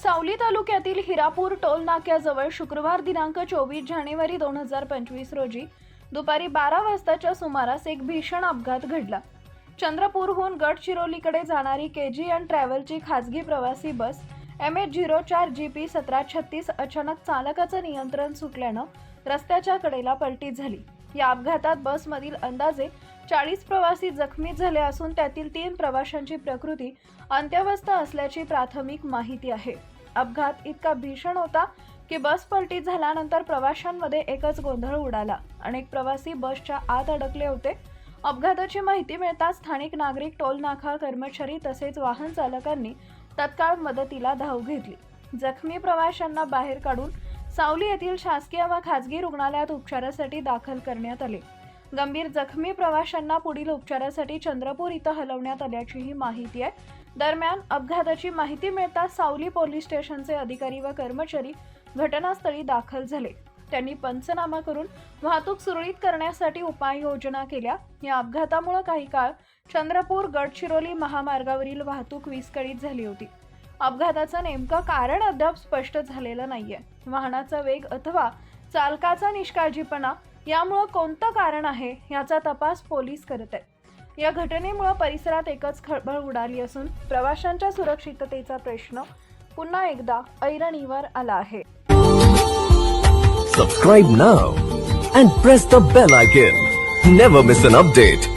सावली तालुक्यातील हिरापूर टोल नाक्याजवळ शुक्रवार दिनांक 24 जानेवारी 2025 रोजी दुपारी 12 वाजताच्या सुमारास एक भीषण अपघात घडला। चंद्रपूरहून गडचिरोलीकडे जाणारी KGN ट्रॅव्हलची खासगी प्रवासी बस MH04GP 1736 अचानक चालकाचं नियंत्रण सुटल्यानं रस्त्याच्या कडेला पलटी झाली। या अपघातात बसमधील अंदाजे 40 प्रवासी जखमी झाले असून त्यातील 3 प्रवाशांची प्रकृती अंत्यवस्थ असल्याची प्राथमिक माहिती आहे। अपघात इतका भीषण होता की बस पलटी झाल्यानंतर प्रवाशांमध्ये एकच गोंधळ उडाला। अनेक प्रवासी बसच्या आत अडकले होते। अपघाताची माहिती मिळताच स्थानिक नागरिक, टोल नाका कर्मचारी तसेच वाहन चालकांनी तत्काळ मदतीला धाव घेतली। जखमी प्रवाशांना बाहेर काढून सावली येथील शासकीय व खासगी रुग्णालयात उपचारासाठी दाखल करण्यात आले। गंभीर जखमी प्रवाशांना पुढील उपचारासाठी चंद्रपूर इथं हलवण्यात आल्याचीही माहिती आहे। दरम्यान अपघाताची माहिती मिळताच सावली पोलीस स्टेशनचे अधिकारी व कर्मचारी घटनास्थळी दाखल झाले। त्यांनी पंचनामा करून वाहतूक सुरळीत करण्यासाठी उपाययोजना केल्या। या अपघातामुळे काही काळ चंद्रपूर गडचिरोली महामार्गावरील वाहतूक विस्कळीत झाली होती। अपघाताचं नेमकं कारण अद्याप स्पष्ट झालेलं नाहीये। वाहनाचा वेग अथवा चालकाचा निष्काळजीपणा यामुळे कोणतं कारण आहे याचा तपास पोलीस करत आहेत। या घटनेमुळे परिसरात एकच खळबळ उडाली असून प्रवाशांच्या सुरक्षिततेचा प्रश्न पुन्हा एकदा ऐरणीवर आला आहे। Subscribe now and press the bell icon. Never miss an update.